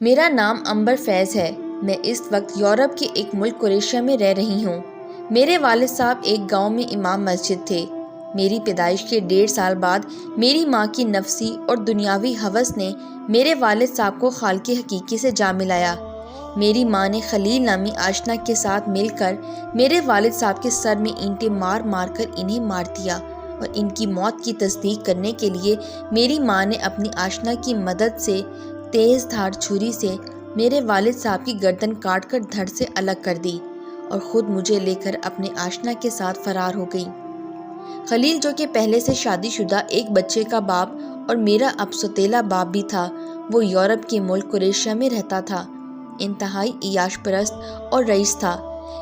میرا نام امبر فیض ہے۔ میں اس وقت یورپ کے ایک ملک کروشیا میں رہ رہی ہوں۔ میرے والد صاحب ایک گاؤں میں امام مسجد تھے۔ میری پیدائش کے 1.5 سال بعد میری ماں کی نفسی اور دنیاوی ہوس نے میرے والد صاحب کو خالق حقیقی سے جا ملایا۔ میری ماں نے خلیل نامی آشنا کے ساتھ مل کر میرے والد صاحب کے سر میں اینٹیں مار مار کر انہیں مار دیا اور ان کی موت کی تصدیق کرنے کے لیے میری ماں نے اپنی آشنا کی مدد سے تیز دھار چھری سے میرے والد صاحب کی گردن کاٹ کر دھڑ سے الگ کر دی اور خود مجھے لے کر اپنے آشنا کے ساتھ فرار ہو گئی۔ خلیل، جو کہ پہلے سے شادی شدہ ایک بچے کا باپ اور میرا اب سوتیلا باپ بھی تھا، وہ یورپ کے ملک کروشیا میں رہتا تھا۔ انتہائی عیاش پرست اور رئیس تھا۔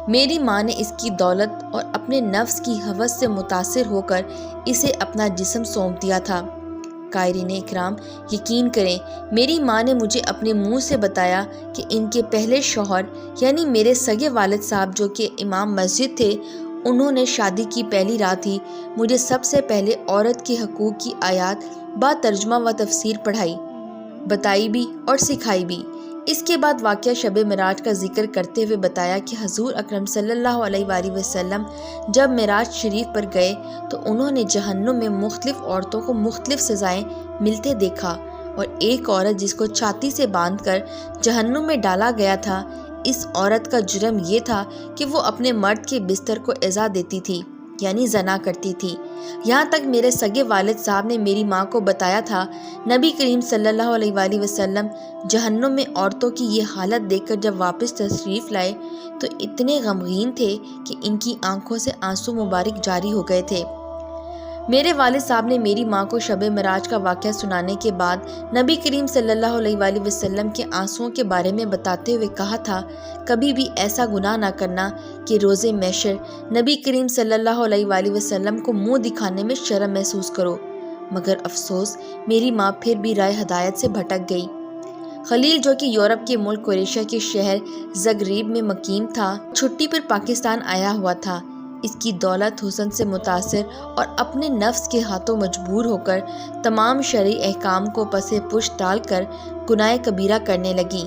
میری ماں نے اس کی دولت اور اپنے نفس کی ہوس سے متاثر ہو کر اسے اپنا جسم سونپ دیا تھا۔ قائرین اکرام، یقین کریں، میری ماں نے مجھے اپنے منہ سے بتایا کہ ان کے پہلے شوہر یعنی میرے سگے والد صاحب، جو کہ امام مسجد تھے، انہوں نے شادی کی پہلی رات ہی مجھے سب سے پہلے عورت کے حقوق کی آیات با ترجمہ و تفسیر پڑھائی، بتائی بھی اور سکھائی بھی۔ اس کے بعد واقعہ شب معراج کا ذکر کرتے ہوئے بتایا کہ حضور اکرم صلی اللہ علیہ وآلہ وسلم جب معراج شریف پر گئے تو انہوں نے جہنم میں مختلف عورتوں کو مختلف سزائیں ملتے دیکھا، اور ایک عورت جس کو چھاتی سے باندھ کر جہنم میں ڈالا گیا تھا، اس عورت کا جرم یہ تھا کہ وہ اپنے مرد کے بستر کو ایذا دیتی تھی، یعنی زنا کرتی تھی۔ یہاں تک میرے سگے والد صاحب نے میری ماں کو بتایا تھا، نبی کریم صلی اللہ علیہ وآلہ وسلم جہنم میں عورتوں کی یہ حالت دیکھ کر جب واپس تشریف لائے تو اتنے غمگین تھے کہ ان کی آنکھوں سے آنسو مبارک جاری ہو گئے تھے۔ میرے والد صاحب نے میری ماں کو شب معراج کا واقعہ سنانے کے بعد نبی کریم صلی اللہ علیہ وآلہ وسلم کے آنسوؤں کے بارے میں بتاتے ہوئے کہا تھا، کبھی بھی ایسا گناہ نہ کرنا کہ روز محشر نبی کریم صلی اللہ علیہ وآلہ وسلم کو منہ دکھانے میں شرم محسوس کرو۔ مگر افسوس، میری ماں پھر بھی رائے ہدایت سے بھٹک گئی۔ خلیل، جو کہ یورپ کے ملک کروشیا کے شہر زگریب میں مقیم تھا، چھٹی پر پاکستان آیا ہوا تھا۔ اس کی دولت حسن سے متاثر اور اپنے نفس کے ہاتھوں مجبور ہو کر تمام شرعی احکام کو پس پشت ڈال کر گناہ کبیرہ کرنے لگی۔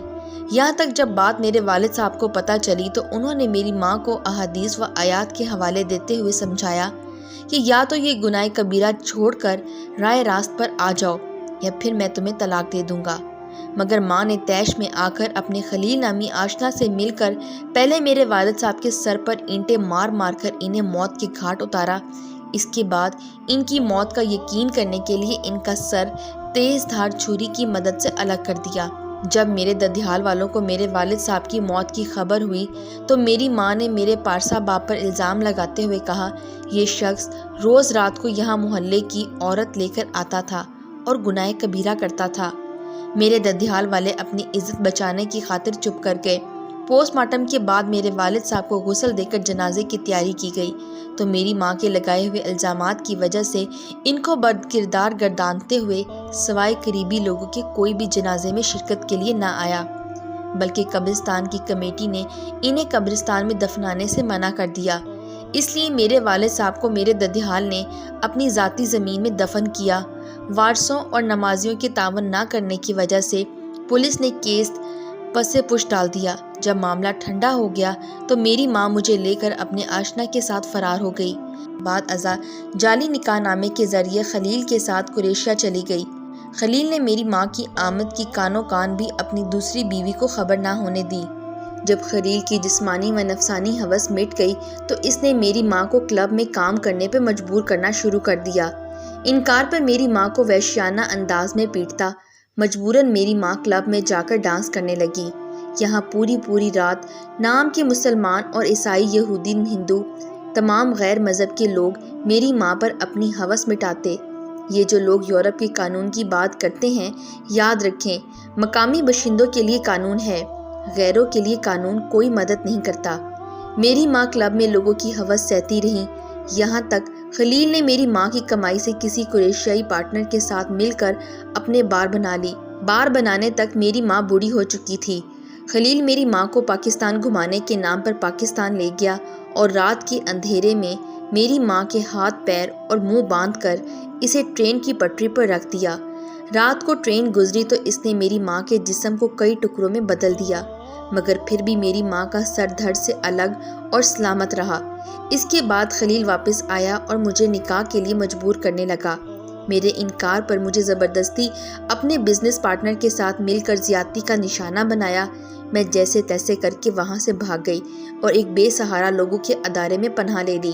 یہاں تک جب بات میرے والد صاحب کو پتہ چلی تو انہوں نے میری ماں کو احادیث و آیات کے حوالے دیتے ہوئے سمجھایا کہ یا تو یہ گناہ کبیرہ چھوڑ کر رائے راست پر آ جاؤ یا پھر میں تمہیں طلاق دے دوں گا۔ مگر ماں نے طیش میں آ کر اپنے خلیل نامی آشنا سے مل کر پہلے میرے والد صاحب کے سر پر اینٹیں مار مار کر انہیں موت کے گھاٹ اتارا۔ اس کے بعد ان کی موت کا یقین کرنے کے لیے ان کا سر تیز دھار چھری کی مدد سے الگ کر دیا۔ جب میرے ددیال والوں کو میرے والد صاحب کی موت کی خبر ہوئی تو میری ماں نے میرے پارسا باپ پر الزام لگاتے ہوئے کہا، یہ شخص روز رات کو یہاں محلے کی عورت لے کر آتا تھا اور گناہ کبیرہ کرتا تھا۔ میرے ددیال والے اپنی عزت بچانے کی خاطر چپ کر گئے۔ پوسٹ مارٹم کے بعد میرے والد صاحب کو غسل دے کر جنازے کی تیاری کی گئی تو میری ماں کے لگائے ہوئے الزامات کی وجہ سے ان کو بد کردار گردانتے ہوئے سوائے قریبی لوگوں کے کوئی بھی جنازے میں شرکت کے لیے نہ آیا، بلکہ قبرستان کی کمیٹی نے انہیں قبرستان میں دفنانے سے منع کر دیا۔ اس لیے میرے والد صاحب کو میرے ددیال نے اپنی ذاتی زمین میں دفن کیا۔ وارثوں اور نمازیوں کے تعاون نہ کرنے کی وجہ سے پولیس نے کیس پس پش ڈال دیا۔ جب معاملہ ٹھنڈا ہو گیا تو میری ماں مجھے لے کر اپنے آشنا کے ساتھ فرار ہو گئی۔ بعد ازاں جعلی نکاح نامے کے ذریعے خلیل کے ساتھ کروشیا چلی گئی۔ خلیل نے میری ماں کی آمد کی کانوں کان بھی اپنی دوسری بیوی کو خبر نہ ہونے دی۔ جب خلیل کی جسمانی و نفسانی ہوس مٹ گئی تو اس نے میری ماں کو کلب میں کام کرنے پہ مجبور کرنا شروع کر دیا۔ انکار پر میری ماں کو وحشیانہ انداز میں پیٹتا، مجبوراً میری ماں کلب میں جا کر ڈانس کرنے لگی۔ یہاں پوری رات نام کے مسلمان اور عیسائی، یہودی، ہندو، تمام غیر مذہب کے لوگ میری ماں پر اپنی ہوس مٹاتے۔ یہ جو لوگ یورپ کے قانون کی بات کرتے ہیں، یاد رکھیں، مقامی باشندوں کے لیے قانون ہے، غیروں کے لیے قانون کوئی مدد نہیں کرتا۔ میری ماں کلب میں لوگوں کی ہوس سہتی رہی، یہاں تک خلیل نے میری ماں کی کمائی سے کسی کروشیائی پارٹنر کے ساتھ مل کر اپنے بار بنا لی۔ بار بنانے تک میری ماں بوڑھی ہو چکی تھی۔ خلیل میری ماں کو پاکستان گھمانے کے نام پر پاکستان لے گیا اور رات کے اندھیرے میں میری ماں کے ہاتھ پیر اور منہ باندھ کر اسے ٹرین کی پٹری پر رکھ دیا۔ رات کو ٹرین گزری تو اس نے میری ماں کے جسم کو کئی ٹکڑوں میں بدل دیا، مگر پھر بھی میری ماں کا سر دھڑ سے الگ اور سلامت رہا۔ اس کے بعد خلیل واپس آیا اور مجھے نکاح کے لیے مجبور کرنے لگا۔ میرے انکار پر مجھے زبردستی اپنے بزنس پارٹنر کے ساتھ مل کر زیادتی کا نشانہ بنایا۔ میں جیسے تیسے کر کے وہاں سے بھاگ گئی اور ایک بے سہارا لوگوں کے ادارے میں پناہ لے لی۔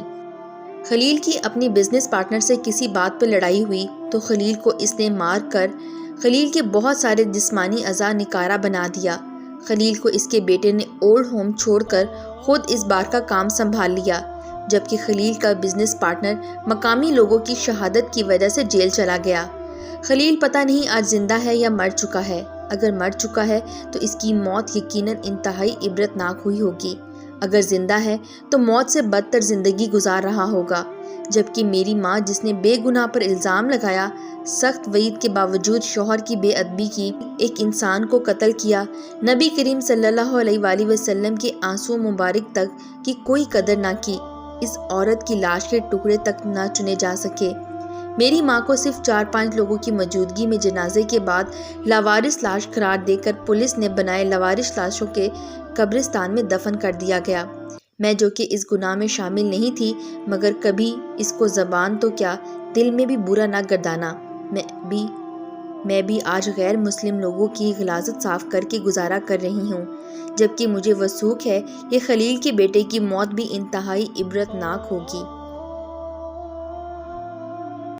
خلیل کی اپنی بزنس پارٹنر سے کسی بات پر لڑائی ہوئی تو خلیل کو اس نے مار کر خلیل کے بہت سارے جسمانی اعضاء نکارہ بنا دیا۔ خلیل کو اس کے بیٹے نے اولڈ ہوم چھوڑ کر خود اس بار کا کام سنبھال لیا، جبکہ خلیل کا بزنس پارٹنر مقامی لوگوں کی شہادت کی وجہ سے جیل چلا گیا۔ خلیل پتہ نہیں آج زندہ ہے یا مر چکا ہے۔ اگر مر چکا ہے تو اس کی موت یقیناً انتہائی عبرتناک ہوئی ہوگی، اگر زندہ ہے تو موت سے بدتر زندگی گزار رہا ہوگا۔ جبکہ میری ماں، جس نے بے گناہ پر الزام لگایا، سخت وعید کے باوجود شوہر کی بے ادبی کی، ایک انسان کو قتل کیا، نبی کریم صلی اللہ علیہ وآلہ وسلم کے آنسو مبارک تک کی کوئی قدر نہ کی، اس عورت کی لاش کے ٹکڑے تک نہ چنے جا سکے۔ میری ماں کو صرف 4-5 لوگوں کی موجودگی میں جنازے کے بعد لاوارث لاش قرار دے کر پولیس نے بنائے لاوارث لاشوں کے قبرستان میں دفن کر دیا گیا۔ میں جو کہ اس گناہ میں شامل نہیں تھی، مگر کبھی اس کو زبان تو کیا دل میں بھی برا نہ گردانا۔ میں بھی آج غیر مسلم لوگوں کی غلاظت صاف کر کے گزارا کر رہی ہوں، جبکہ مجھے وثوق ہے کہ خلیل کے بیٹے کی موت بھی انتہائی عبرتناک ہوگی۔